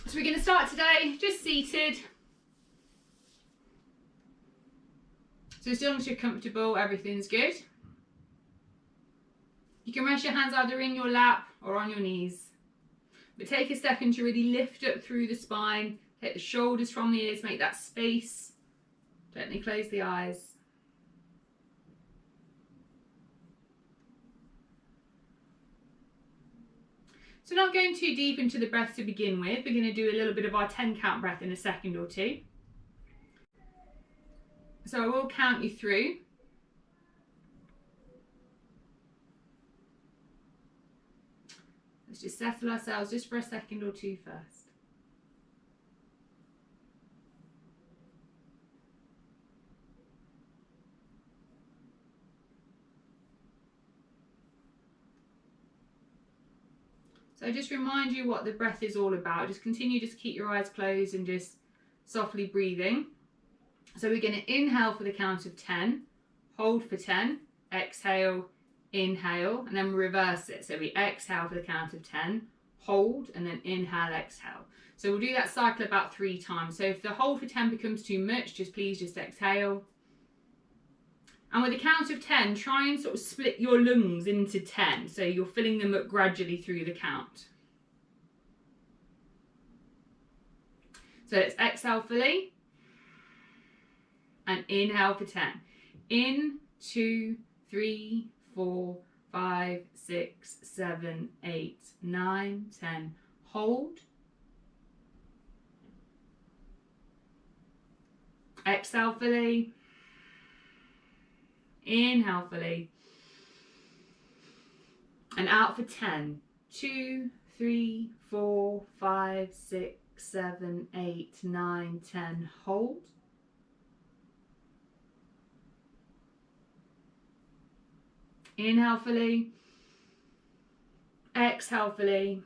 So we're going to start today just seated. So as long as you're comfortable, everything's good. You can rest your hands either in your lap or on your knees. But take a second to really lift up through the spine. Take the shoulders from the ears, make that space. Gently close the eyes. So not going too deep into the breath to begin with. We're going to do a little bit of our 10 count breath in a second or two. So I will count you through. Let's just settle ourselves just for a second or two first. So just remind you what the breath is all about. Just continue, just keep your eyes closed and just softly breathing. So we're going to inhale for the count of 10, hold for 10, exhale, inhale, and then reverse it. So we exhale for the count of 10, hold, and then inhale, exhale. So we'll do that cycle about 3 times. So if the hold for 10 becomes too much, please just exhale. And with a count of 10, try and sort of split your lungs into 10. So you're filling them up gradually through the count. So let's exhale fully. And inhale for 10. In, 2, 3, 4, 5, 6, 7, 8, 9, 10. Hold. Exhale fully. Inhale fully. And out for 10. 2, 3, 4, 5, 6, 7, 8, 9, 10. Hold. Inhale fully. Exhale fully.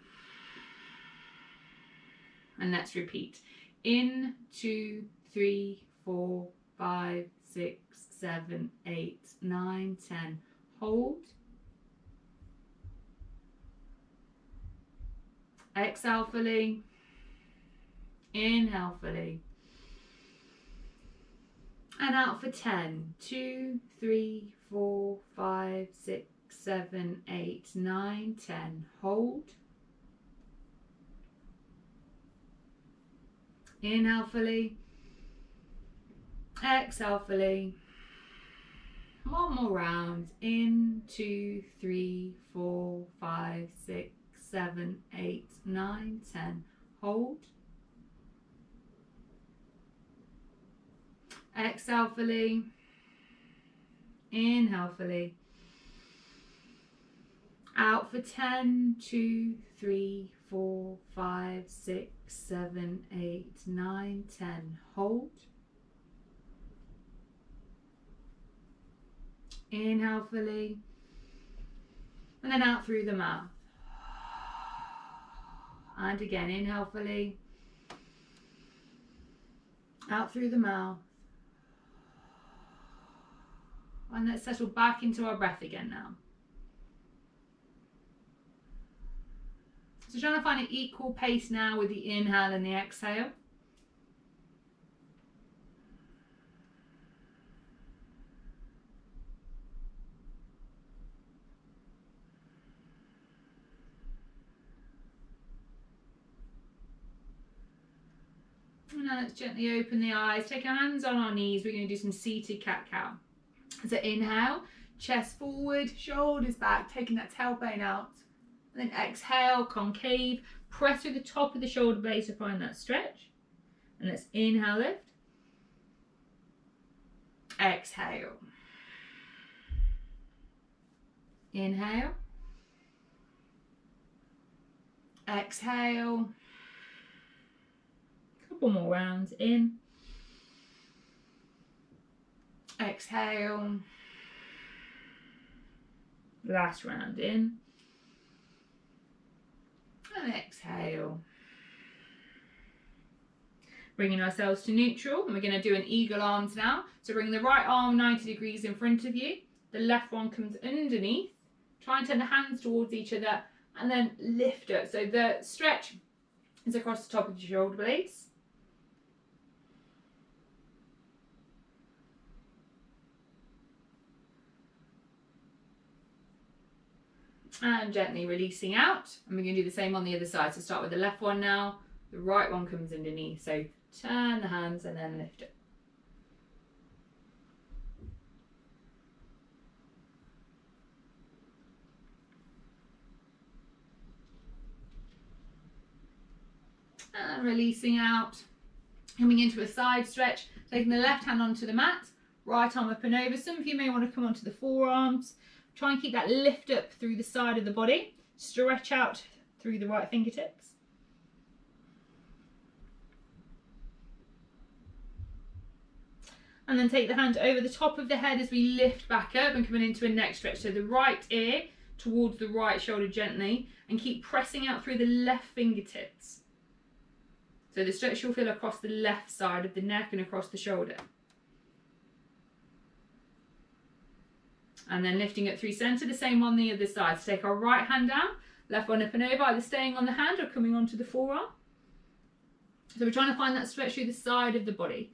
And let's repeat. In, 2, 3, 4, 5, 6, 7, 8, 9, 10. Hold. Exhale fully. Inhale fully. And out for 10. 2, 3, 4, 5, 6, 7, 8, 9, 10. Hold. Inhale fully. Exhale fully. One more round. In, 2, 3, 4, 5, 6, 7, 8, 9, 10. Hold. Exhale fully. Inhale fully. Out for 10, 2, 3, 4, 5, 6, 7, 8, 9, 10. Hold. Inhale fully. And then out through the mouth. And again, inhale fully. Out through the mouth. And let's settle back into our breath again now. So trying to find an equal pace now with the inhale and the exhale. And now let's gently open the eyes. Take our hands on our knees. We're going to do some seated cat-cow. So inhale, chest forward, shoulders back, taking that tailbone out. And then exhale, concave, press through the top of the shoulder blades to find that stretch. And let's inhale, lift. Exhale. Inhale. Exhale. Couple more rounds. In. Exhale. Last round. In. And exhale. Bringing ourselves to neutral. And we're going to do an eagle arms now. So bring the right arm 90 degrees in front of you. The left one comes underneath. Try and turn the hands towards each other and then lift up. So the stretch is across the top of the shoulder blades. And gently releasing out. And we're going to do the same on the other side. So start with the left one now. The right one comes underneath. So turn the hands and then lift it. And releasing out. Coming into a side stretch. Taking the left hand onto the mat. Right arm up and over. Some of you may want to come onto the forearms. Try and keep that lift up through the side of the body. Stretch out through the right fingertips. And then take the hand over the top of the head as we lift back up and coming into a neck stretch. So the right ear towards the right shoulder gently, and keep pressing out through the left fingertips. So the stretch you'll feel across the left side of the neck and across the shoulder. And then lifting it through centre, the same on the other side. So take our right hand down, left one up and over, either staying on the hand or coming onto the forearm. So we're trying to find that stretch through the side of the body.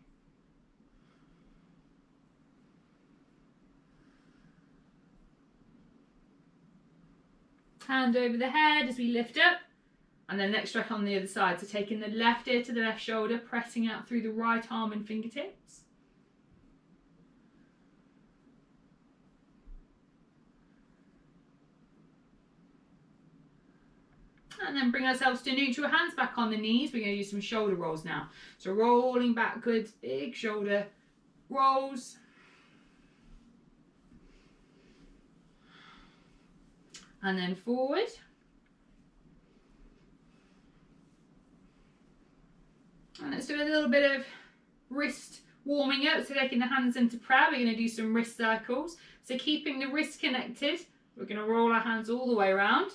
Hand over the head as we lift up, and then next stretch on the other side. So taking the left ear to the left shoulder, pressing out through the right arm and fingertips. And then bring ourselves to neutral, hands back on the knees. We're going to do some shoulder rolls now. So rolling backwards, big shoulder rolls. And then forward. And let's do a little bit of wrist warming up. So taking the hands into prayer, we're going to do some wrist circles. So keeping the wrists connected, we're going to roll our hands all the way around.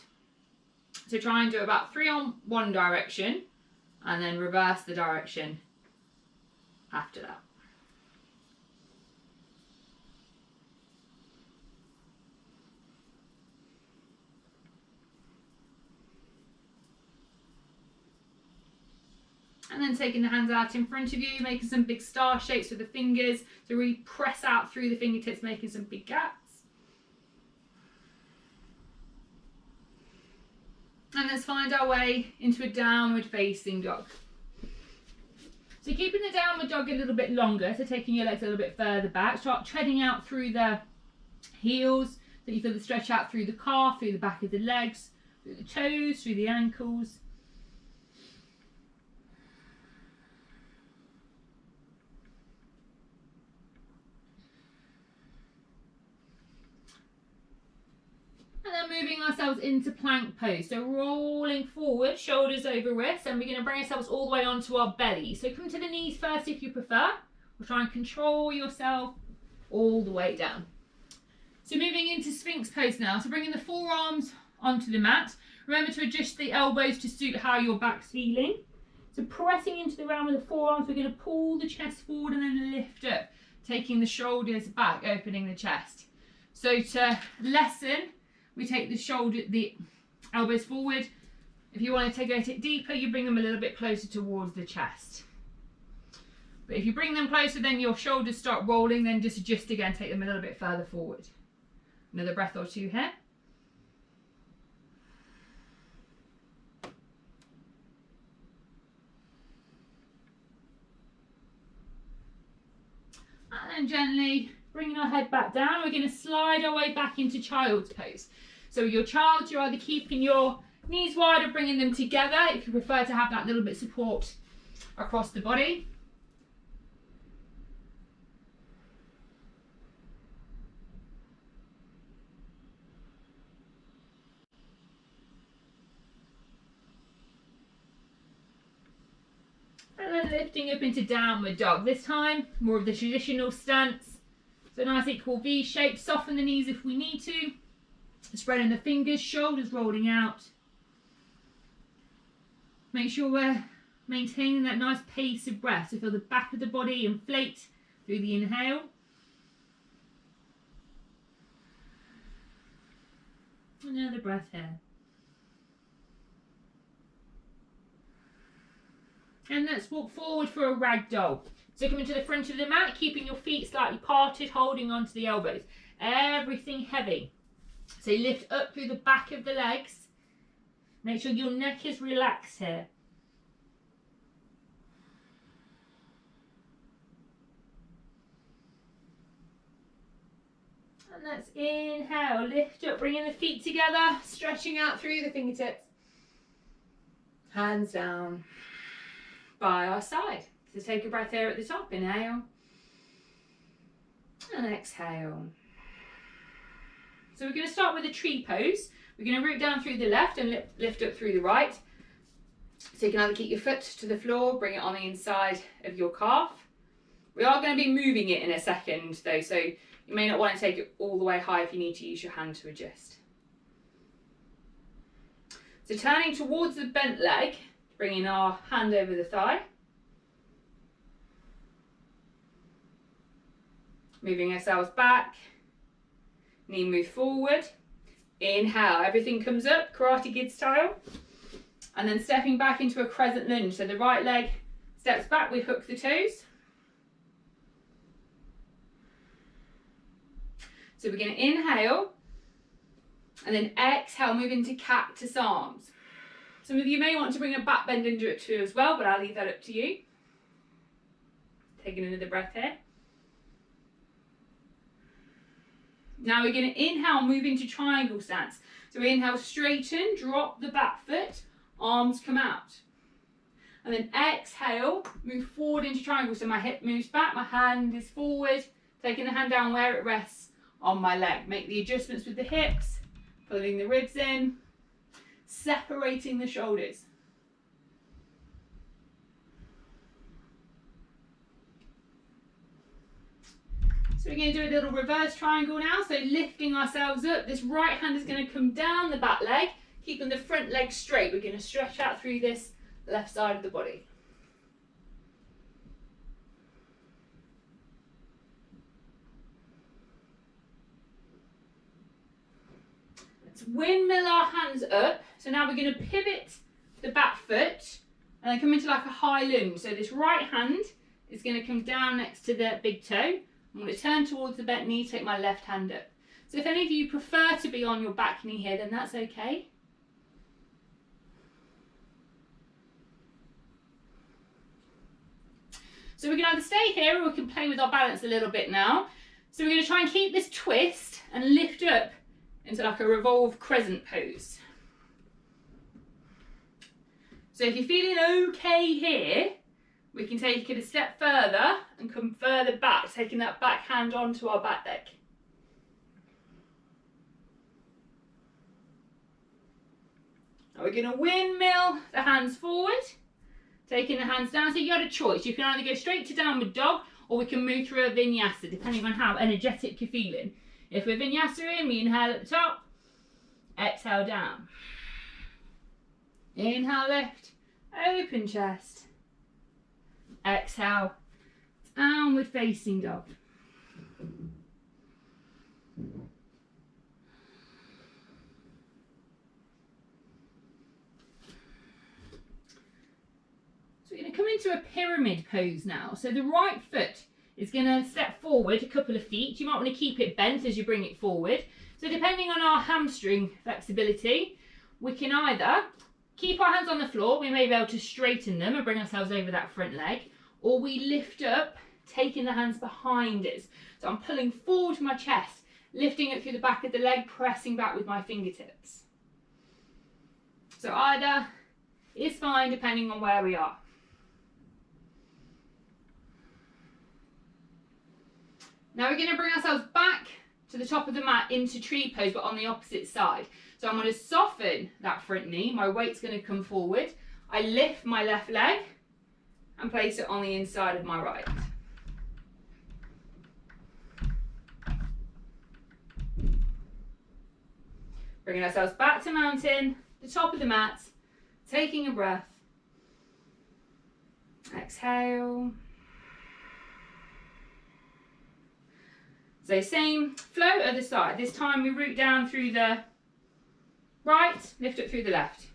So try and do about 3 on one direction and then reverse the direction after that. And then taking the hands out in front of you, making some big star shapes with the fingers to really press out through the fingertips, making some big gaps. And let's find our way into a downward facing dog. So keeping the downward dog a little bit longer, so taking your legs a little bit further back, start treading out through the heels, so you feel the stretch out through the calf, through the back of the legs, through the toes, through the ankles. And then moving ourselves into plank pose. So rolling forward, shoulders over wrists, and we're going to bring ourselves all the way onto our belly. So come to the knees first if you prefer. We'll try and control yourself all the way down. So moving into Sphinx pose now. So bringing the forearms onto the mat. Remember to adjust the elbows to suit how your back's feeling. So pressing into the ground with the forearms, we're going to pull the chest forward and then lift up, taking the shoulders back, opening the chest. So to lessen, we take the elbows forward. If you want to go it deeper, you bring them a little bit closer towards the chest. But if you bring them closer, then your shoulders start rolling, then just adjust again, take them a little bit further forward. Another breath or two here. And then gently bringing our head back down, we're going to slide our way back into child's pose. So with your child, you're either keeping your knees wide or bringing them together if you prefer to have that little bit of support across the body. And then lifting up into downward dog. This time, more of the traditional stance. So nice equal V shape, soften the knees if we need to. Spreading the fingers, shoulders rolling out. Make sure we're maintaining that nice pace of breath. So feel the back of the body inflate through the inhale. Another breath here. And let's walk forward for a ragdoll. So coming to the front of the mat, keeping your feet slightly parted, holding onto the elbows. Everything heavy. So lift up through the back of the legs. Make sure your neck is relaxed here. And let's inhale, lift up, bringing the feet together, stretching out through the fingertips. Hands down by our side. So take a breath here at the top, inhale and exhale. So we're going to start with a tree pose. We're going to root down through the left and lift up through the right. So you can either keep your foot to the floor, bring it on the inside of your calf. We are going to be moving it in a second though, so you may not want to take it all the way high if you need to use your hand to adjust. So turning towards the bent leg, bringing our hand over the thigh. Moving ourselves back, knee move forward. Inhale, everything comes up, Karate Kid style. And then stepping back into a crescent lunge. So the right leg steps back, we hook the toes. So we're going to inhale and then exhale, move into cactus arms. Some of you may want to bring a back bend into it too as well, but I'll leave that up to you. Taking another breath here. Now we're going to inhale, move into triangle stance. So we inhale, straighten, drop the back foot, arms come out. And then exhale, move forward into triangle. So my hip moves back, my hand is forward, taking the hand down where it rests on my leg. Make the adjustments with the hips, pulling the ribs in, separating the shoulders. So we're going to do a little reverse triangle now. So lifting ourselves up, this right hand is going to come down the back leg, keeping the front leg straight. We're going to stretch out through this left side of the body. Let's windmill our hands up. So now we're going to pivot the back foot and then come into like a high lunge. So this right hand is going to come down next to the big toe. I'm going to turn towards the bent knee, take my left hand up. So if any of you prefer to be on your back knee here, then that's okay. So we can either stay here or we can play with our balance a little bit now. So we're going to try and keep this twist and lift up into like a revolve crescent pose. So if you're feeling okay here, we can take it a step further and come further back, taking that back hand onto our back leg. Now we're going to windmill the hands forward, taking the hands down. So you got a choice. You can either go straight to downward dog or we can move through a vinyasa, depending on how energetic you're feeling. If we're vinyasa in, we inhale at the top, exhale down. Inhale, lift, open chest. Exhale, downward facing dog. So we're going to come into a pyramid pose now. So the right foot is going to step forward a couple of feet. You might want to keep it bent as you bring it forward. So depending on our hamstring flexibility, we can either keep our hands on the floor, we may be able to straighten them and bring ourselves over that front leg, or we lift up, taking the hands behind us. So I'm pulling forward to my chest, lifting it through the back of the leg, pressing back with my fingertips. So either is fine depending on where we are. Now we're going to bring ourselves back to the top of the mat into tree pose, but on the opposite side. So I'm going to soften that front knee, my weight's going to come forward. I lift my left leg and place it on the inside of my right. Bringing ourselves back to mountain, the top of the mat, taking a breath. Exhale. So same flow, other side. This time we root down through the right, lift up through the left.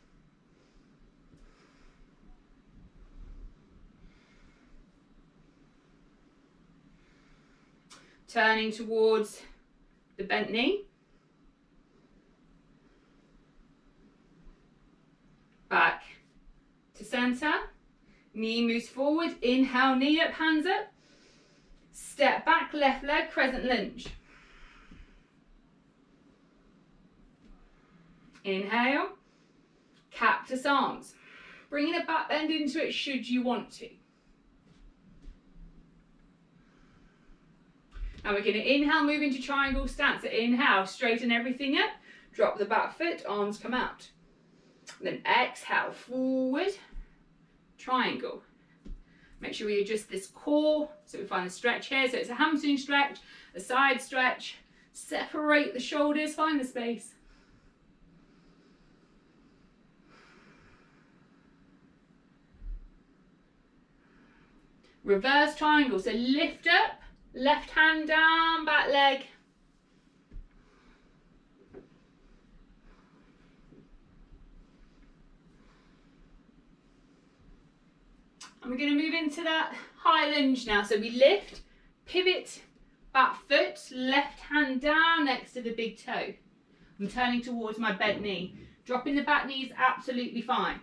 Turning towards the bent knee. Back to center. Knee moves forward. Inhale, knee up, hands up. Step back, left leg, crescent lunge. Inhale, cactus arms. Bringing a back bend into it should you want to. Now we're going to inhale, move into triangle stance. So inhale, straighten everything up. Drop the back foot, arms come out. Then exhale, forward, triangle. Make sure we adjust this core so we find a stretch here. So it's a hamstring stretch, a side stretch. Separate the shoulders, find the space. Reverse triangle, so lift up, left hand down, back leg. And we're going to move into that high lunge now. So we lift, pivot, back foot, left hand down next to the big toe. I'm turning towards my bent knee. Dropping the back knee is absolutely fine.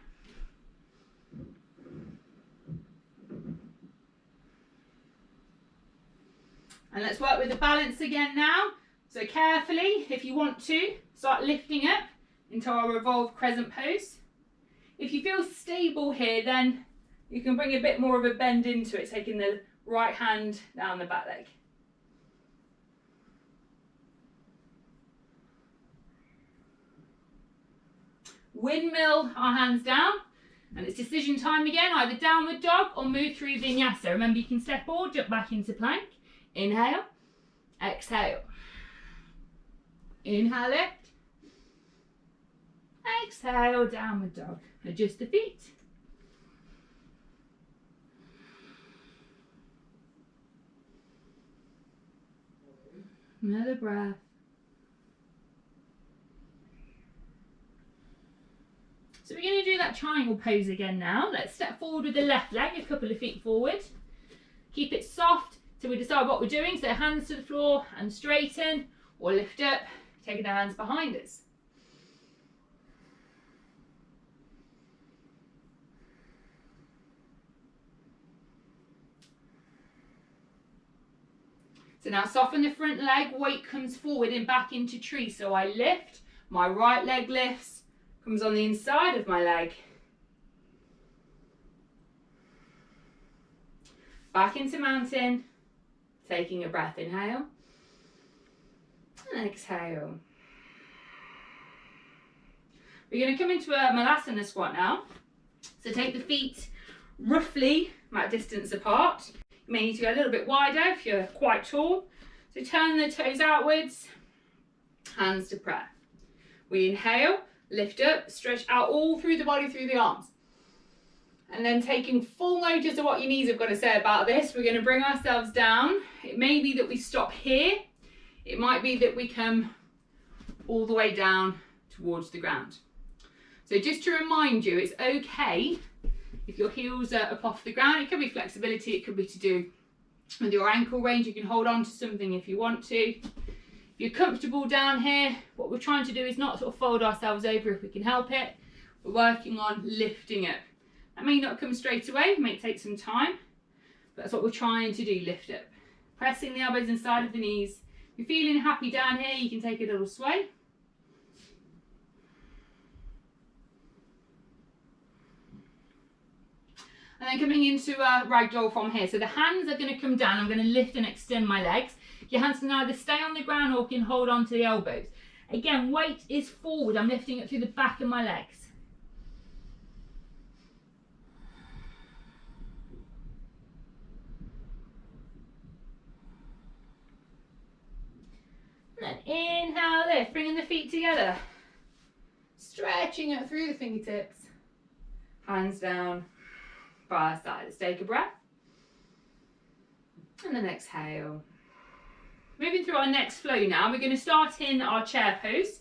And let's work with the balance again now. So carefully, if you want to, start lifting up into our revolved crescent pose. If you feel stable here, then you can bring a bit more of a bend into it, taking the right hand down the back leg. Windmill our hands down, and it's decision time again, either downward dog or move through Vinyasa. Remember, you can step or jump back into plank. Inhale, exhale. Inhale, lift. Exhale, downward dog. Adjust the feet. Another breath. So we're going to do that triangle pose again now. Let's step forward with the left leg, a couple of feet forward. Keep it soft till we decide what we're doing. So hands to the floor and straighten, or lift up, taking the hands behind us. So now soften the front leg, weight comes forward and back into tree. So I lift, my right leg lifts, comes on the inside of my leg. Back into mountain, taking a breath, inhale, and exhale. We're going to come into a Malasana squat now. So take the feet roughly that distance apart. You may need to go a little bit wider if you're quite tall. So turn the toes outwards, hands to prayer. We inhale, lift up, stretch out all through the body, through the arms. And then taking full notice of what your knees have got to say about this, we're going to bring ourselves down. It may be that we stop here. It might be that we come all the way down towards the ground. So just to remind you, it's okay if your heels are up off the ground. It could be flexibility, it could be to do with your ankle range. You can hold on to something if you want to. If you're comfortable down here, what we're trying to do is not sort of fold ourselves over if we can help it. We're working on lifting up. That may not come straight away, it may take some time, but that's what we're trying to do, lift up. Pressing the elbows inside of the knees. If you're feeling happy down here, you can take a little sway. And then coming into a ragdoll from here. So the hands are going to come down. I'm going to lift and extend my legs. Your hands can either stay on the ground or can hold on to the elbows. Again, weight is forward. I'm lifting it through the back of my legs. And then inhale, lift, bringing the feet together. Stretching it through the fingertips. Hands down. By our side. Let's take a breath. And then exhale. Moving through our next flow now, we're going to start in our chair pose.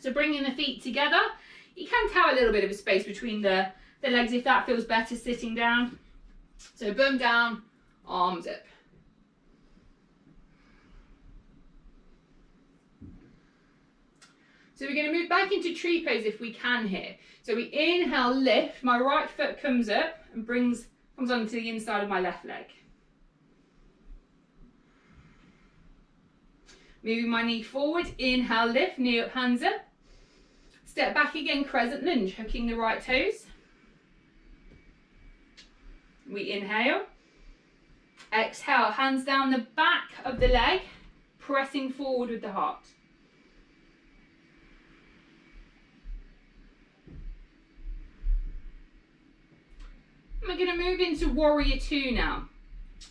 So bringing the feet together. You can have a little bit of a space between the legs if that feels better sitting down. So bum down, arms up. So we're going to move back into tree pose if we can here. So we inhale, lift, my right foot comes up and comes onto the inside of my left leg. Moving my knee forward, inhale, lift, knee up, hands up. Step back again, crescent lunge, hooking the right toes. We inhale. Exhale, hands down the back of the leg, pressing forward with the heart. We're going to move into warrior two now.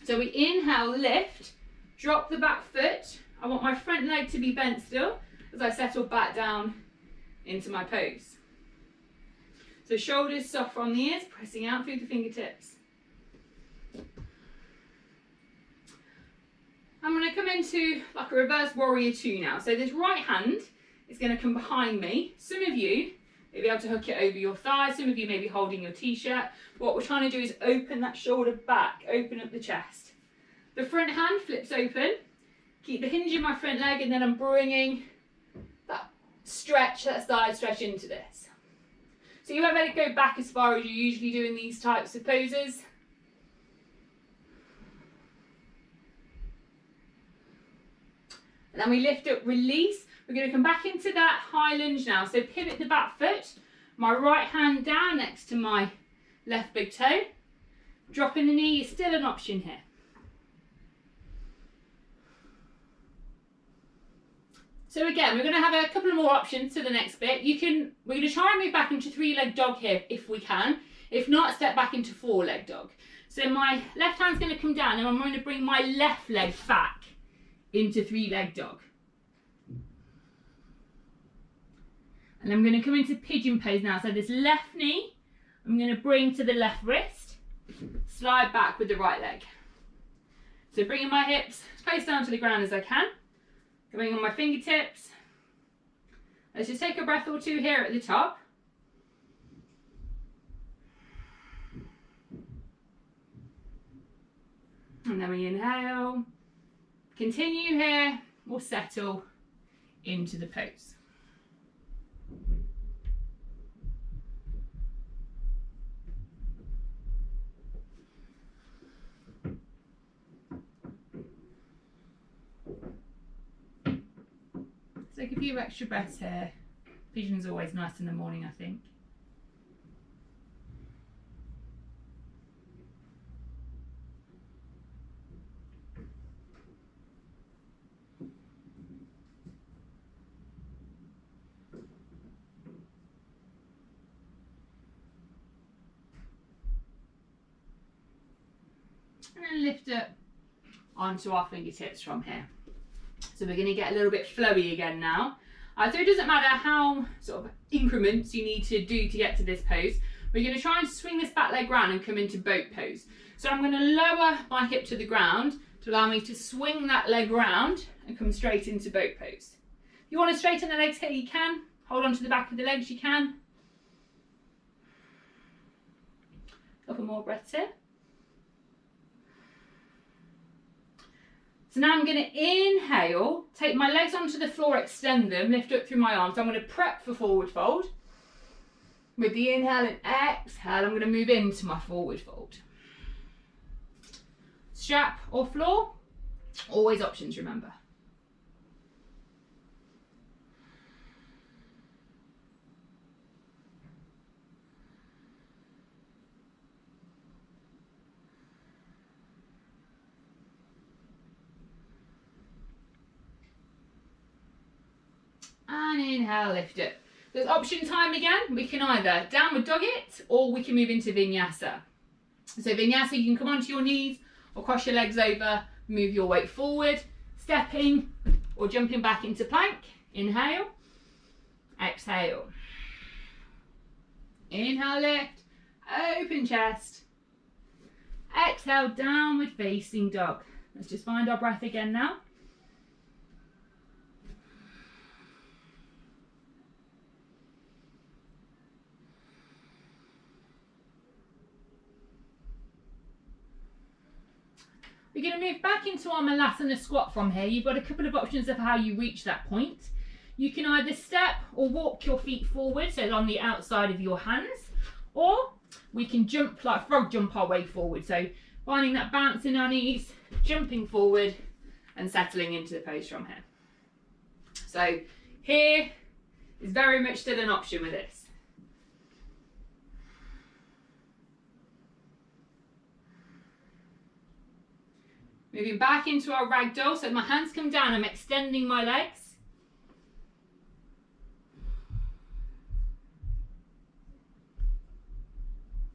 So we inhale, lift, drop the back foot. I want my front leg to be bent still as I settle back down into my pose. So shoulders soft from the ears, pressing out through the fingertips. I'm going to come into like a reverse warrior two now. So this right hand is going to come behind me. Some of you may be able to hook it over your thigh. Some of you may be holding your t-shirt. What we're trying to do is open that shoulder back, open up the chest. The front hand flips open. Keep the hinge in my front leg, and then I'm bringing that stretch, that side stretch into this. So you won't let it go back as far as you usually do in these types of poses. And then we lift up, release. We're going to come back into that high lunge now. So pivot the back foot, my right hand down next to my left big toe. Dropping the knee is still an option here. So again, we're going to have a couple of more options to the next bit. We're going to try and move back into three-leg dog here if we can. If not, step back into four-leg dog. So my left hand's going to come down and I'm going to bring my left leg back into three-leg dog. And I'm going to come into pigeon pose now. So this left knee, I'm going to bring to the left wrist, slide back with the right leg. So bringing my hips as close down to the ground as I can. Going on my fingertips. Let's just take a breath or two here at the top. And then we inhale. Continue here. We'll settle into the pose. Take a few extra breaths here. Pigeon's always nice in the morning, I think. And then lift up onto our fingertips from here. So we're going to get a little bit flowy again now. So it doesn't matter how sort of increments you need to do to get to this pose. We're going to try and swing this back leg round and come into boat pose. So I'm going to lower my hip to the ground to allow me to swing that leg round and come straight into boat pose. If you want to straighten the legs here, you can. Hold on to the back of the legs, you can. A couple more breaths here. So now I'm going to inhale, take my legs onto the floor, extend them, lift up through my arms. So I'm going to prep for forward fold. With the inhale and exhale, I'm going to move into my forward fold. Strap or floor, always options, remember. And inhale, lift it. There's option time again. We can either downward dog it or we can move into Vinyasa. So Vinyasa, you can come onto your knees or cross your legs over, move your weight forward, stepping or jumping back into plank. Inhale, exhale. Inhale, lift, open chest. Exhale, downward facing dog. Let's just find our breath again now. We're going to move back into our Malasana squat from here. You've got a couple of options of how you reach that point. You can either step or walk your feet forward, so on the outside of your hands, or we can jump, like frog jump our way forward. So finding that bounce in our knees, jumping forward and settling into the pose from here. So here is very much still an option with this. Moving back into our ragdoll, so my hands come down, I'm extending my legs.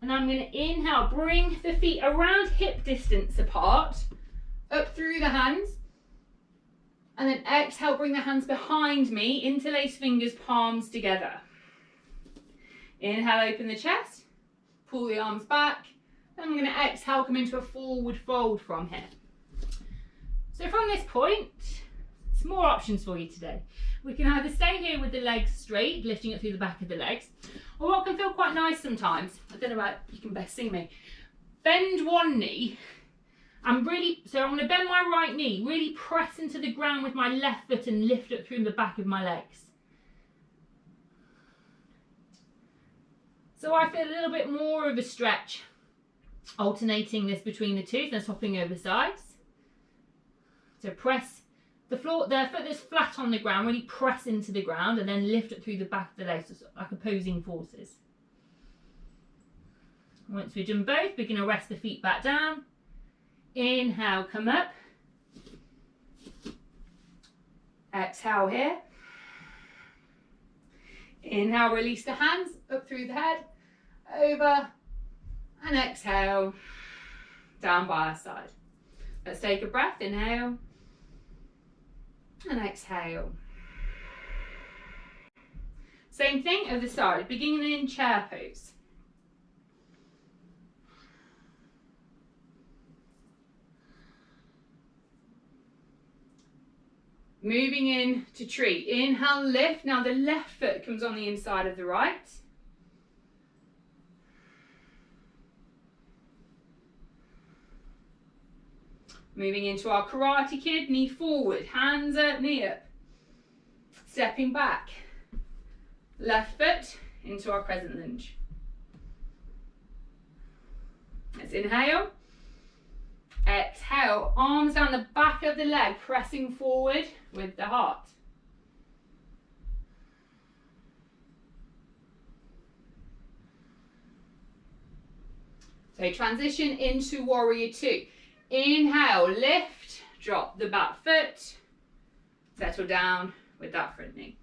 And I'm going to inhale, bring the feet around hip distance apart, up through the hands. And then exhale, bring the hands behind me, interlace fingers, palms together. Inhale, open the chest, pull the arms back. Then I'm going to exhale, come into a forward fold from here. So from this point, some more options for you today. We can either stay here with the legs straight, lifting it through the back of the legs, or what can feel quite nice sometimes, I don't know about, you can best see me, bend one knee, and really, so I'm going to bend my right knee, really press into the ground with my left foot and lift up through the back of my legs. So I feel a little bit more of a stretch, alternating this between the two, so swapping over sides. So press the floor, the foot that's flat on the ground, really press into the ground and then lift it through the back of the legs, so like opposing forces. Once we've done both, we're going to rest the feet back down. Inhale, come up. Exhale here. Inhale, release the hands up through the head, over, and exhale, down by our side. Let's take a breath, inhale, and exhale. Same thing other side, beginning in chair pose. Moving in to tree. Inhale, lift. Now the left foot comes on the inside of the right. Moving into our Karate Kid, knee forward, hands up, knee up. Stepping back. Left foot into our crescent lunge. Let's inhale. Exhale, arms down the back of the leg, pressing forward with the heart. So transition into warrior two. Inhale, lift, drop the back foot, settle down with that front knee.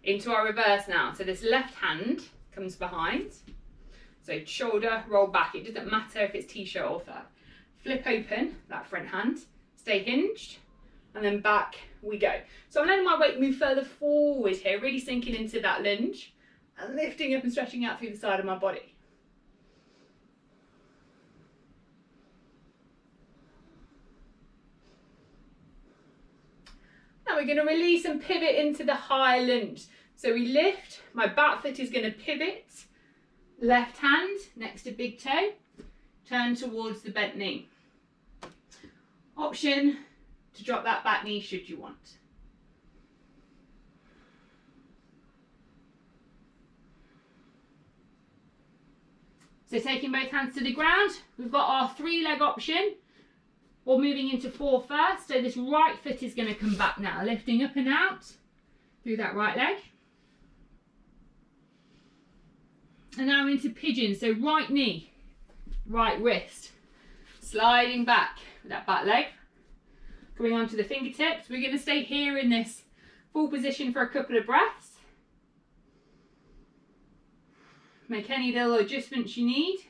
Into our reverse now. So this left hand comes behind. So shoulder, roll back. It doesn't matter if it's t-shirt or third. Flip open that front hand, stay hinged, and then back we go. So I'm letting my weight move further forward here, really sinking into that lunge and lifting up and stretching out through the side of my body. Now we're going to release and pivot into the high lunge. So we lift, my back foot is going to pivot, left hand next to big toe, turn towards the bent knee. Option to drop that back knee should you want. So taking both hands to the ground, we've got our 3-leg option, or moving into 4 first. So this right foot is going to come back now, lifting up and out through that right leg. And now into pigeon, so right knee, right wrist, sliding back with that back leg. Coming onto the fingertips, we're going to stay here in this full position for a couple of breaths. Make any little adjustments you need.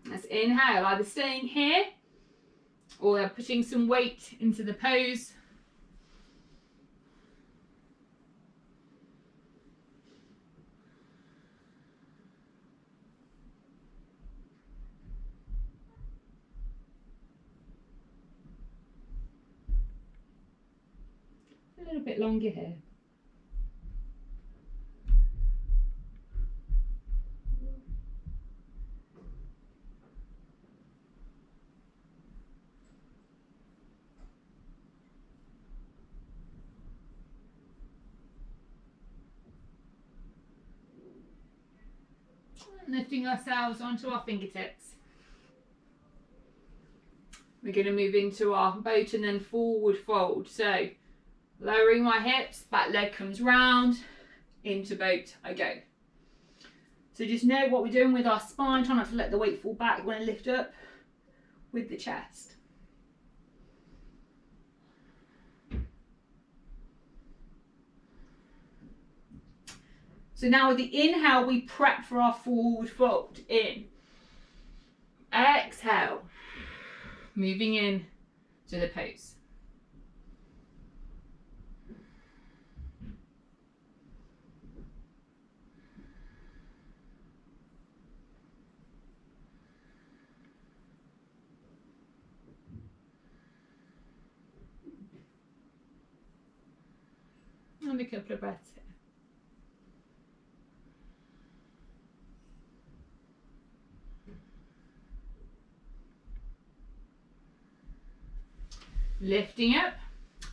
Let's inhale, either staying here or putting some weight into the pose. A little bit longer here. Lifting ourselves onto our fingertips. We're going to move into our boat and then forward fold. So lowering my hips, back leg comes round, into boat I go. So just know what we're doing with our spine. Try not to let the weight fall back. You want to lift up with the chest. So now with the inhale, we prep for our forward fold. In. Exhale. Moving in to the pose. And a couple of breaths here. Lifting up.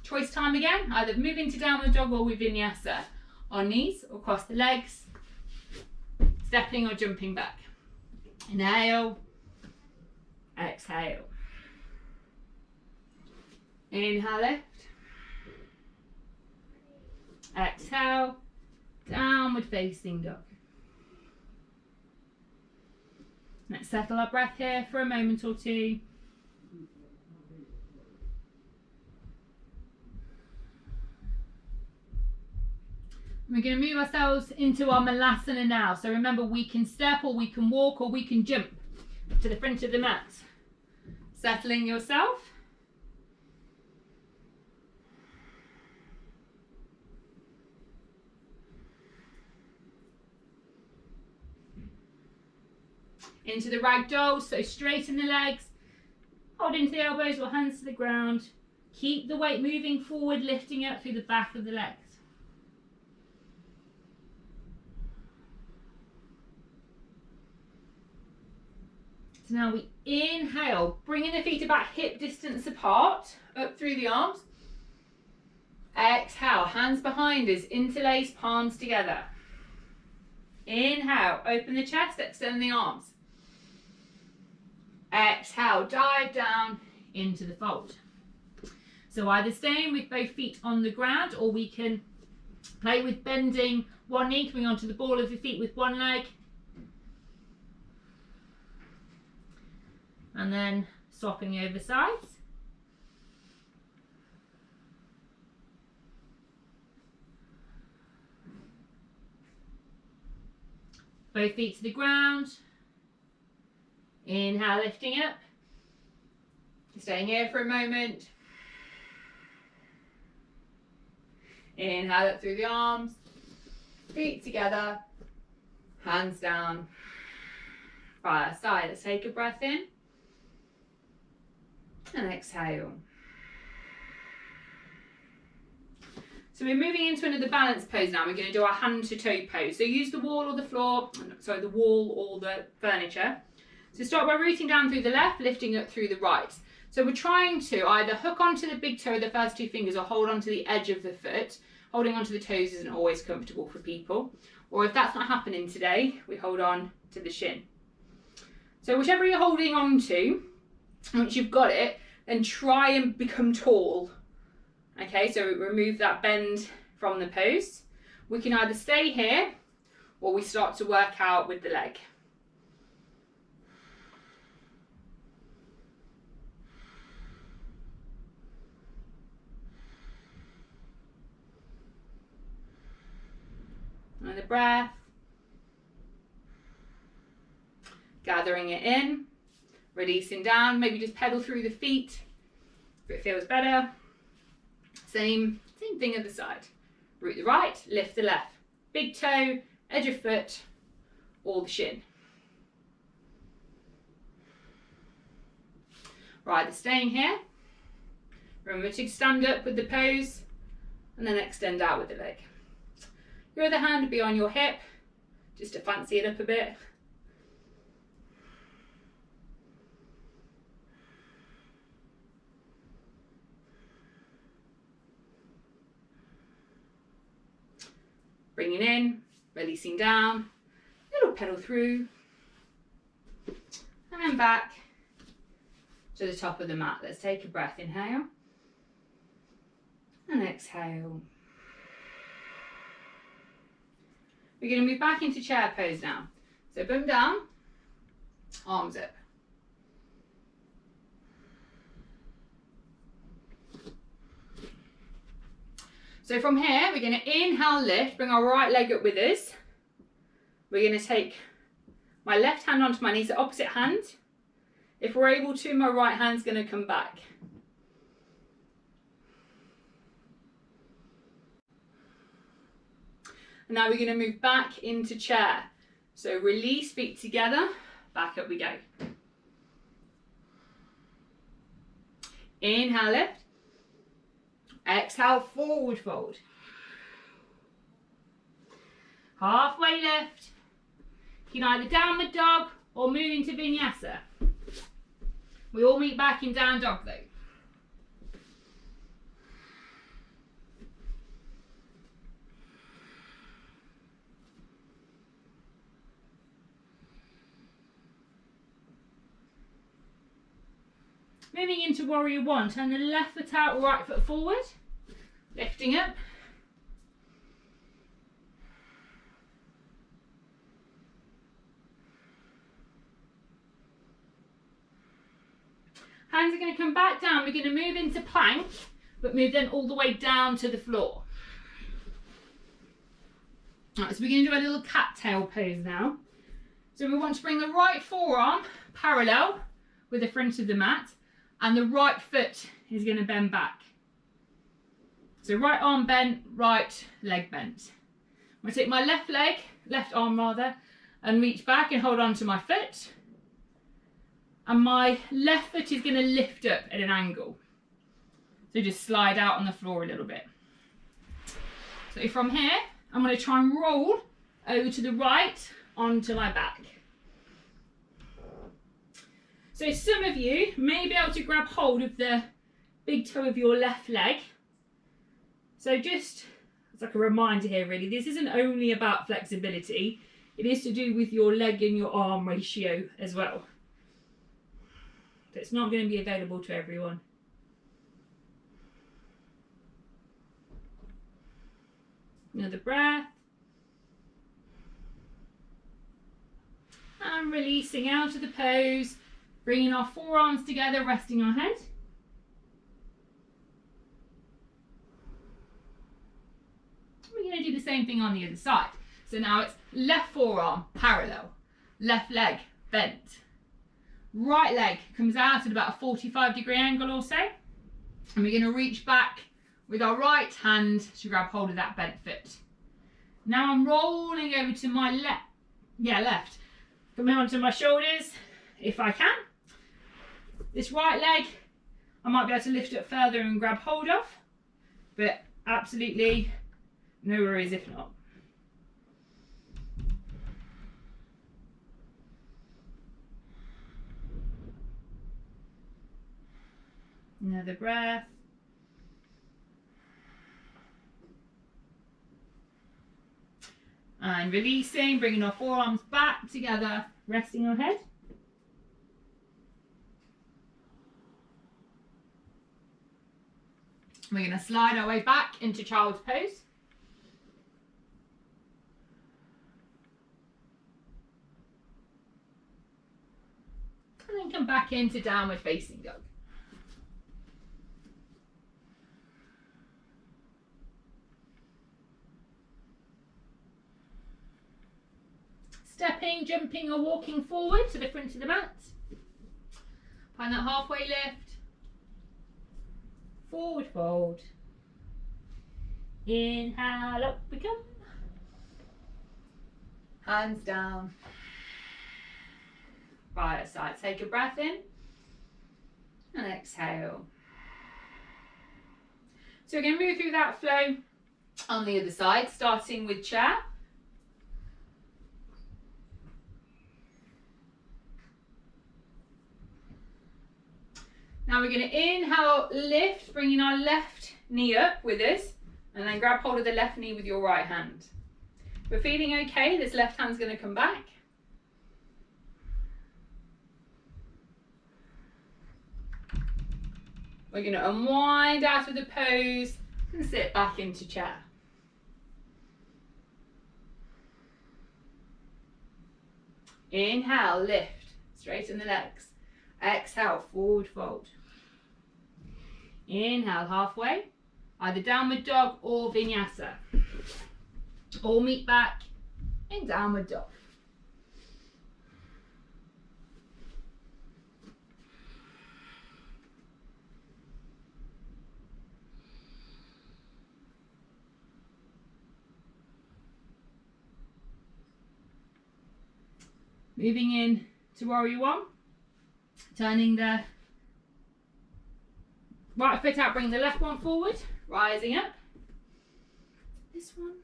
Choice time again. Either moving to downward dog or with Vinyasa. On knees or across the legs. Stepping or jumping back. Inhale. Exhale. Inhale, lift. Exhale, downward facing dog. Let's settle our breath here for a moment or two. We're going to move ourselves into our Malasana now. So remember, we can step or we can walk or we can jump to the front of the mat. Settling yourself. Into the ragdoll, so straighten the legs, hold into the elbows or hands to the ground. Keep the weight moving forward, lifting up through the back of the legs. So now we inhale, bringing the feet about hip distance apart, up through the arms. Exhale, hands behind us, interlace palms together. Inhale, open the chest, extend the arms. Exhale, dive down into the fold. So either staying with both feet on the ground, or we can play with bending one knee, coming onto the ball of the feet with one leg. And then swapping over sides. Both feet to the ground. Inhale, lifting up. Staying here for a moment. Inhale up through the arms. Feet together. Hands down. By our side. Let's take a breath in. And exhale. So we're moving into another balance pose now. We're going to do our hand to toe pose. So use the wall or the floor, sorry, the wall or the furniture. So start by rooting down through the left, lifting up through the right. So we're trying to either hook onto the big toe, the first two fingers, or hold onto the edge of the foot. Holding onto the toes isn't always comfortable for people. Or if that's not happening today, we hold on to the shin. So whichever you're holding on to, once you've got it, then try and become tall. Okay, so remove that bend from the pose. We can either stay here or we start to work out with the leg. Another breath. Gathering it in, releasing down, maybe just pedal through the feet if it feels better. Same thing other side. Root the right, lift the left. Big toe, edge of foot, or the shin. Right, either staying here. Remember to stand up with the pose and then extend out with the leg. Your other hand will be on your hip, just to fancy it up a bit. Bringing in, releasing down, little pedal through. And then back to the top of the mat. Let's take a breath. Inhale. And exhale. We're going to move back into chair pose now. So bum down, arms up. So from here, we're going to inhale, lift, bring our right leg up with us. We're going to take my left hand onto my knees, the opposite hand. If we're able to, my right hand's going to come back. And now we're going to move back into chair. So release, feet together, back up we go. Inhale, lift. Exhale, forward fold. Halfway lift. You can either downward dog or move into Vinyasa. We all meet back in down dog though. Moving into warrior one, turn the left foot out, right foot forward, lifting up. Hands are going to come back down. We're going to move into plank, but move then all the way down to the floor. All right, so we're going to do a little cattail pose now. So we want to bring the right forearm parallel with the front of the mat, and the right foot is going to bend back. So right arm bent, right leg bent. I'm going to take my left arm rather, and reach back and hold on to my foot. And my left foot is going to lift up at an angle. So just slide out on the floor a little bit. So from here, I'm going to try and roll over to the right onto my back. So some of you may be able to grab hold of the big toe of your left leg. So just, it's like a reminder here really, this isn't only about flexibility, it is to do with your leg and your arm ratio as well. So it's not going to be available to everyone. Another breath. And releasing out of the pose, bringing our forearms together, resting our head. We're going to do the same thing on the other side. So now it's left forearm parallel, left leg bent. Right leg comes out at about a 45-degree angle or so. And we're going to reach back with our right hand to grab hold of that bent foot. Now I'm rolling over to my left. Coming onto my shoulders if I can. This right leg, I might be able to lift it further and grab hold of, but absolutely no worries if not. Another breath. And releasing, bringing our forearms back together, resting our head. We're going to slide our way back into child's pose. And then come back into downward facing dog. Stepping, jumping or walking forward to the front of the mat. Find that halfway lift. Forward fold. Inhale, up we come. Hands down. Right side, take a breath in. And exhale. So we're going to move through that flow on the other side, starting with chair. Now we're going to inhale, lift, bringing our left knee up with us, and then grab hold of the left knee with your right hand. If we're feeling okay, this left hand's going to come back. We're going to unwind out of the pose and sit back into chair. Inhale, lift, straighten the legs. Exhale, forward fold. Inhale, halfway, either downward dog or vinyasa. Or meet back in downward dog. Moving in to warrior one, turning the right foot out, bring the left one forward, rising up. This one.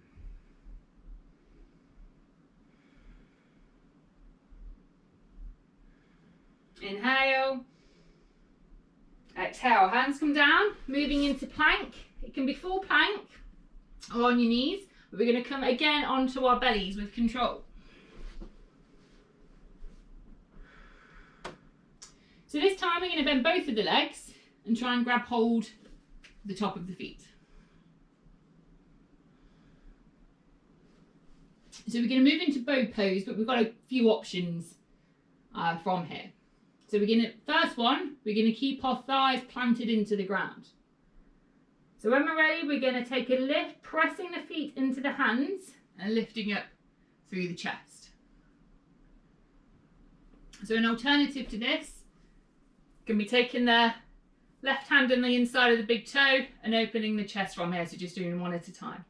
Inhale. Exhale, hands come down, moving into plank. It can be full plank or on your knees, but we're going to come again onto our bellies with control. So this time we're going to bend both of the legs and try and grab hold of the top of the feet. So we're going to move into bow pose, but we've got a few options from here. So we're going to, first one, we're going to keep our thighs planted into the ground. So when we're ready, we're going to take a lift, pressing the feet into the hands and lifting up through the chest. So an alternative to this can be taking the left hand on the inside of the big toe and opening the chest from here, so just doing one at a time.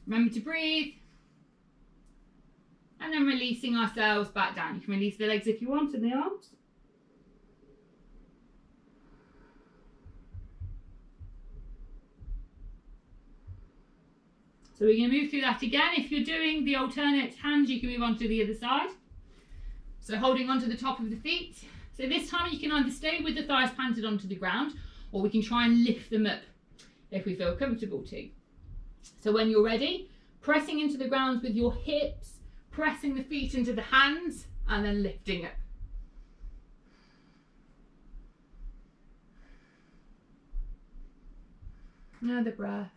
Remember to breathe. And then releasing ourselves back down. You can release the legs if you want and the arms. So we're going to move through that again. If you're doing the alternate hands, you can move on to the other side. So holding onto the top of the feet. So this time you can either stay with the thighs planted onto the ground, or we can try and lift them up if we feel comfortable to. So when you're ready, pressing into the ground with your hips, pressing the feet into the hands, and then lifting up. Another breath.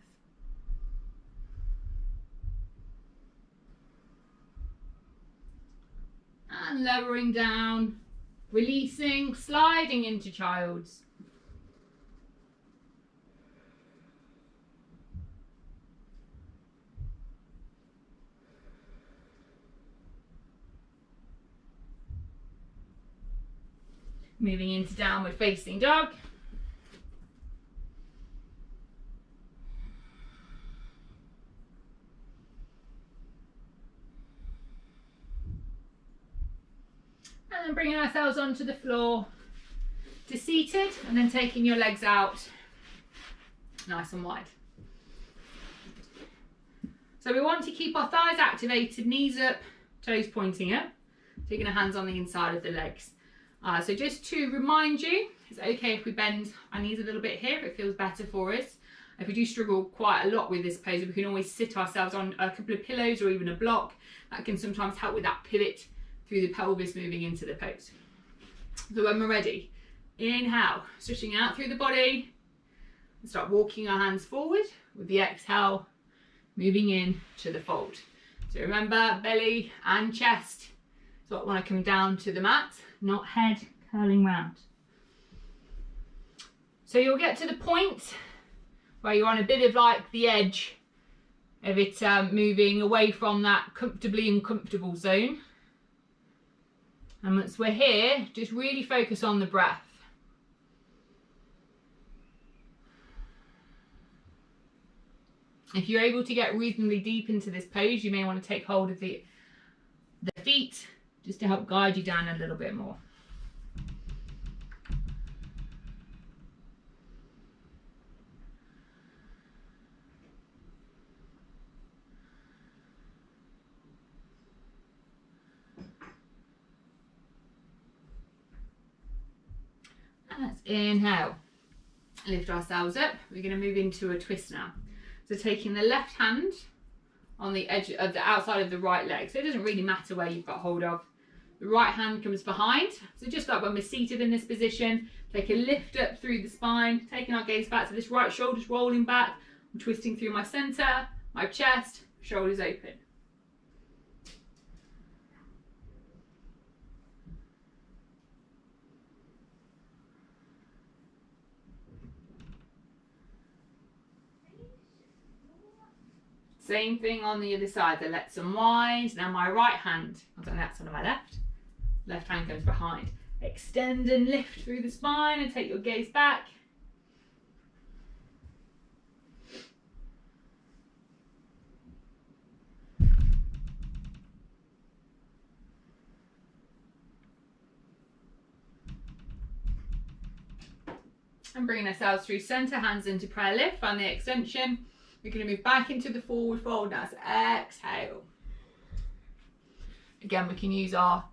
And lowering down, releasing, sliding into child's. Moving into downward facing dog. And then bringing ourselves onto the floor to seated, and then taking your legs out nice and wide. So we want to keep our thighs activated, knees up, toes pointing up, taking our hands on the inside of the legs. So just to remind you, it's okay if we bend our knees a little bit here, if it feels better for us. If we do struggle quite a lot with this pose, we can always sit ourselves on a couple of pillows or even a block. That can sometimes help with that pivot through the pelvis moving into the pose. So when we're ready, inhale, stretching out through the body, and start walking our hands forward with the exhale, moving in to the fold. So remember, belly and chest. So I want to come down to the mat, not head curling round. So you'll get to the point where you're on a bit of like the edge of it, moving away from that comfortably uncomfortable zone. And once we're here, just really focus on the breath. If you're able to get reasonably deep into this pose, you may want to take hold of the feet just to help guide you down a little bit more. Let's inhale, lift ourselves up. We're going to move into a twist now. So taking the left hand on the edge of the outside of the right leg. So it doesn't really matter where you've got hold of. The right hand comes behind. So just like when we're seated in this position, take a lift up through the spine, taking our gaze back. So this right shoulder's rolling back. I'm twisting through my center, my chest, shoulders open. Same thing on the other side, the lets unwind. Now my right hand, I've done that side of my left hand goes behind. Extend and lift through the spine and take your gaze back. And bringing ourselves through center, hands into prayer lift, find the extension. We're going to move back into the forward fold now, so exhale. Again, we can use our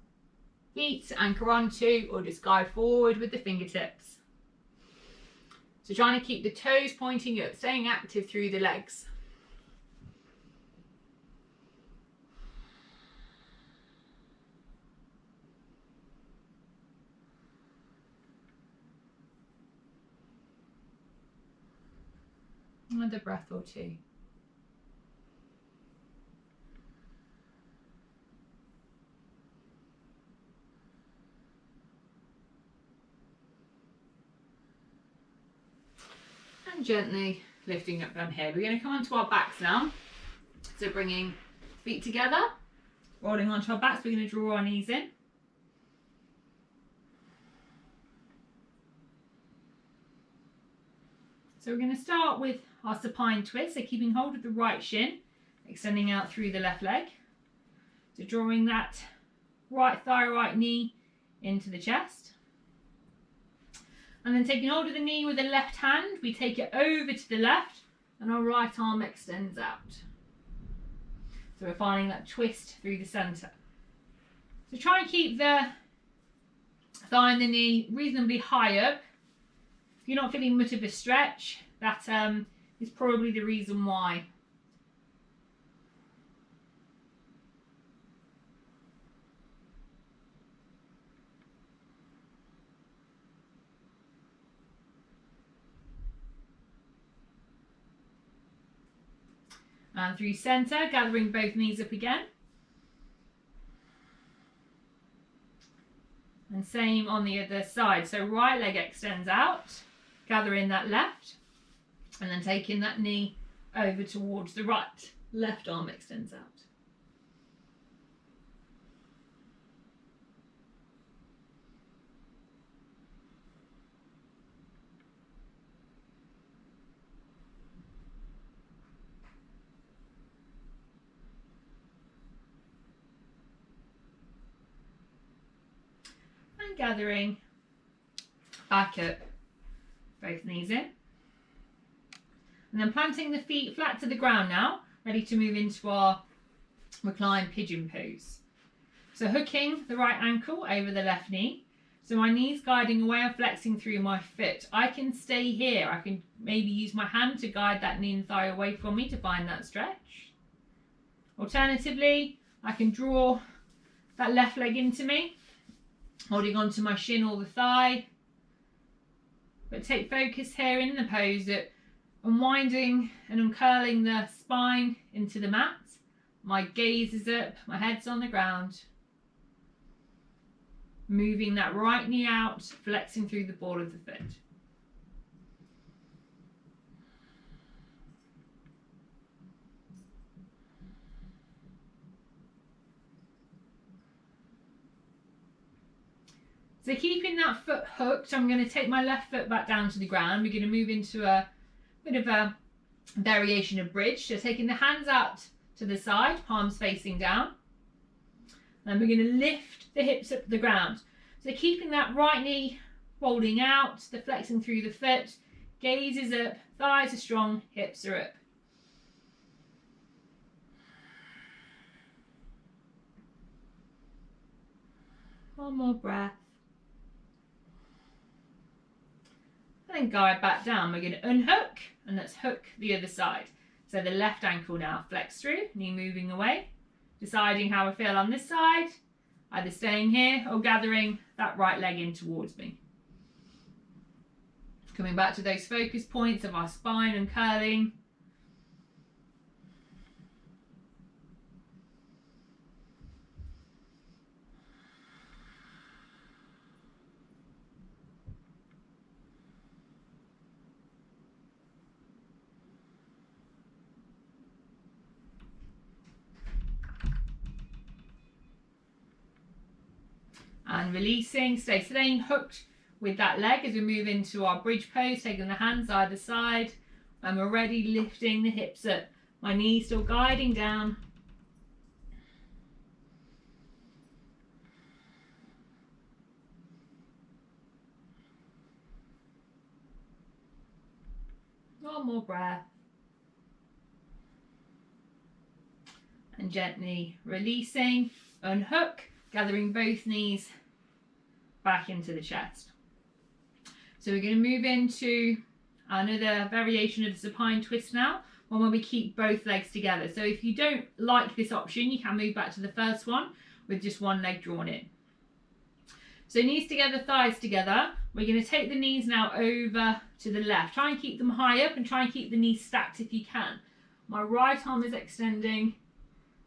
feet to anchor onto or just guide forward with the fingertips. So trying to keep the toes pointing up, staying active through the legs. Another breath or two. And gently lifting up from here. We're going to come onto our backs now. So bringing feet together, rolling onto our backs. We're going to draw our knees in. So we're going to start with our supine twist, so keeping hold of the right shin, extending out through the left leg. So drawing that right thigh, right knee into the chest. And then taking hold of the knee with the left hand, we take it over to the left and our right arm extends out. So we're finding that twist through the centre. So try and keep the thigh and the knee reasonably high up. If you're not feeling much of a stretch, that is probably the reason why. And through centre, gathering both knees up again. And same on the other side. So right leg extends out, gathering that left, and then taking that knee over towards the right. Left arm extends out. And gathering back up, both knees in. And then planting the feet flat to the ground now, ready to move into our reclined pigeon pose. So hooking the right ankle over the left knee. So my knee's guiding away and flexing through my foot. I can stay here. I can maybe use my hand to guide that knee and thigh away from me to find that stretch. Alternatively, I can draw that left leg into me, holding onto my shin or the thigh. But take focus here in the pose at unwinding and uncurling the spine into the mat. My gaze is up, my head's on the ground. Moving that right knee out, flexing through the ball of the foot. So keeping that foot hooked, I'm going to take my left foot back down to the ground. We're going to move into a bit of a variation of bridge. So taking the hands out to the side, palms facing down. And we're going to lift the hips up to the ground. So keeping that right knee folding out, the flexing through the foot, gaze is up, thighs are strong, hips are up. One more breath. And then guide back down. We're going to unhook and let's hook the other side. So the left ankle now flex through, knee moving away, deciding how I feel on this side. either staying here or gathering that right leg in towards me. Coming back to those focus points of our spine and curling. And releasing, staying hooked with that leg as we move into our bridge pose, taking the hands either side. I'm already lifting the hips up, my knees still guiding down. One more breath. And gently releasing, unhook, gathering both knees back into the chest. So we're going to move into another variation of the supine twist now, one where we keep both legs together. So if you don't like this option, you can move back to the first one with just one leg drawn in. So knees together, thighs together. We're going to take the knees now over to the left. Try and keep them high up and try and keep the knees stacked if you can. My right arm is extending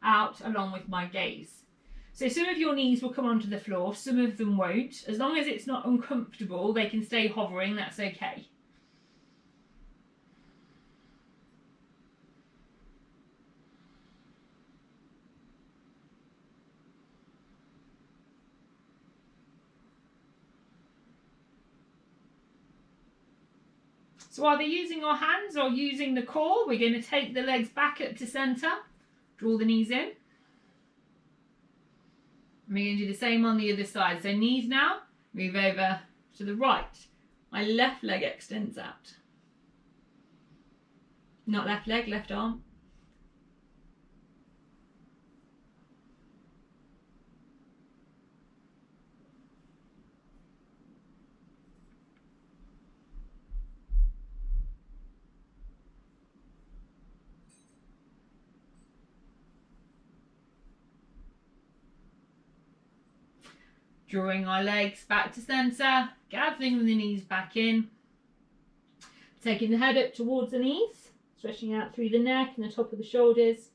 out along with my gaze. So some of your knees will come onto the floor, some of them won't. As long as it's not uncomfortable, they can stay hovering, that's okay. So either using our hands or using the core, we're going to take the legs back up to centre, draw the knees in. And we're going to do the same on the other side. So knees now, move over to the right. My left leg extends out. Not left leg, left arm. Drawing our legs back to centre, gathering the knees back in, taking the head up towards the knees, stretching out through the neck and the top of the shoulders.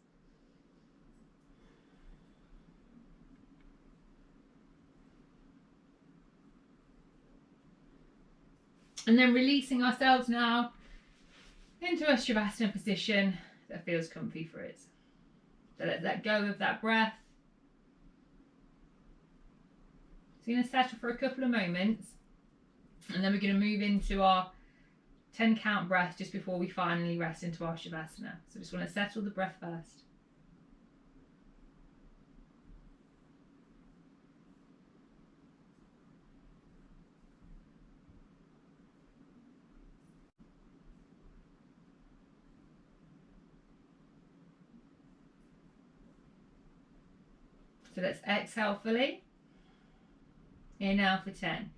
And then releasing ourselves now into a Shavasana position that feels comfy for us. So let's let go of that breath. So you're going to settle for a couple of moments and then we're going to move into our 10 count breath just before we finally rest into our Shavasana. So just want to settle the breath first. So let's exhale fully. Inhale for 10.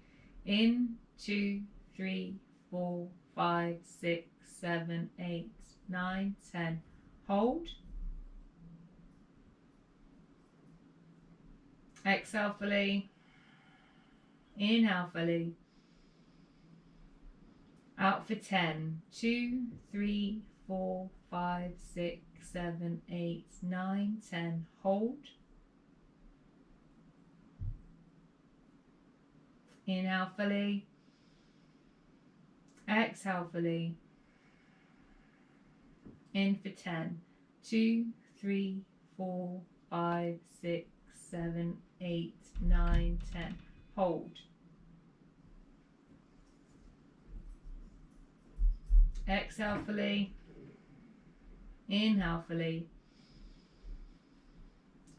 In, 2, 3, 4, 5, 6, 7, 8, 9, 10. Hold. Exhale fully. Inhale fully. Out for 10. 2, 3, 4, 5, 6, 7, 8, 9, 10. Hold. Inhale fully. Exhale fully. In for 10. 2, 3, 4, 5, 6, 7, 8, 9, 10. Hold. Exhale fully. Inhale fully.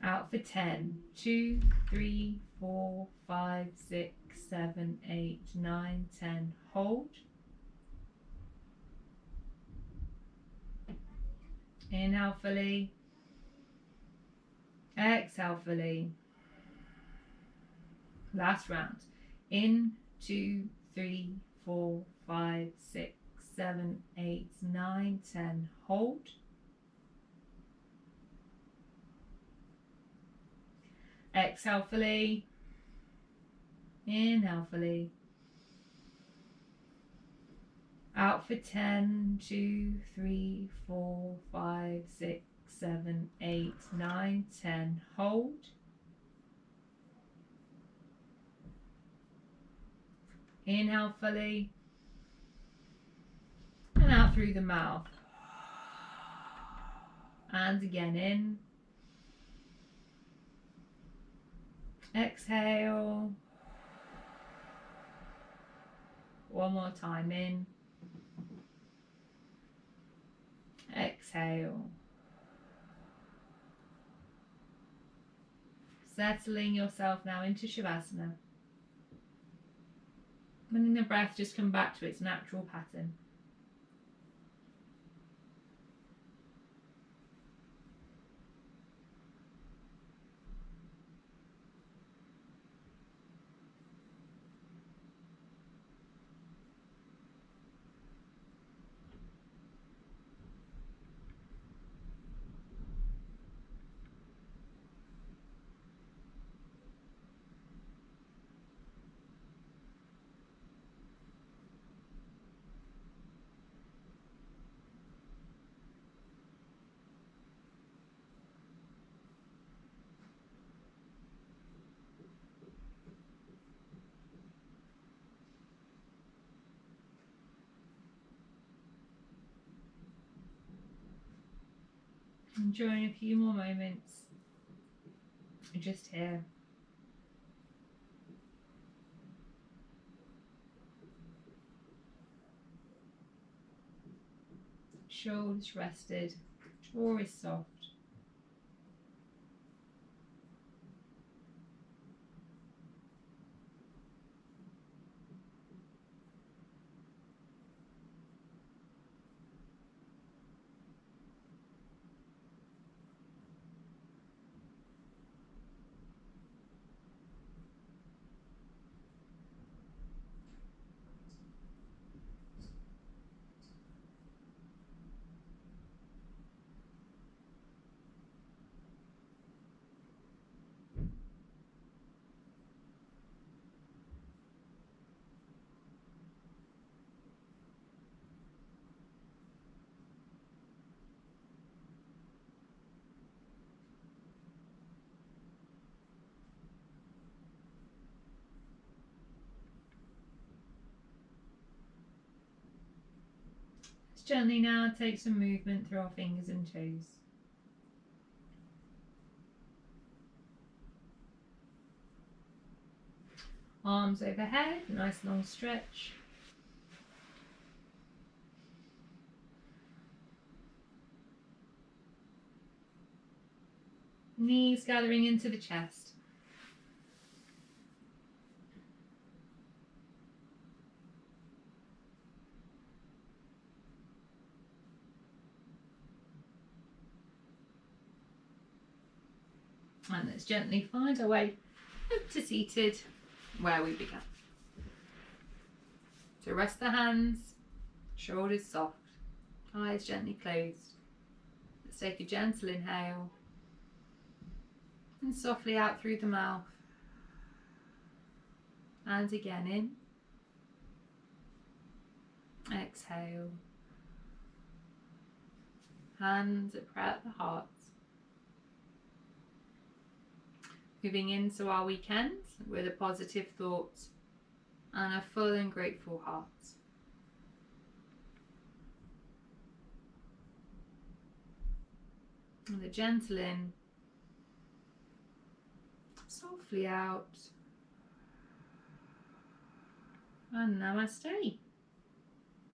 Out for 10. 2, 3, 4, 5, 6, 7, 8, 9, 10. Hold. Inhale fully. Exhale fully. Last round. In, 2, 3, 4, 5, 6, 7, 8, 9, 10. Hold. Exhale fully. Inhale fully. Out for 10, 2, 3, 4, 5, 6, 7, 8, 9, 10. Hold. Inhale fully. And out through the mouth. And again in. Exhale. One more time in. Exhale. Settling yourself now into Shavasana. Letting the breath just come back to its natural pattern. Enjoying a few more moments just here. Shoulders rested, jaw is soft. Let's gently now take some movement through our fingers and toes. Arms overhead, nice long stretch. Knees gathering into the chest. And let's gently find our way up to seated where we began. So rest the hands, shoulders soft, eyes gently closed. Let's take a gentle inhale and softly out through the mouth. And again in. Exhale. Hands at prayer at the heart. Moving into our weekend with a positive thought and a full and grateful heart. And a gentle in, softly out, and Namaste.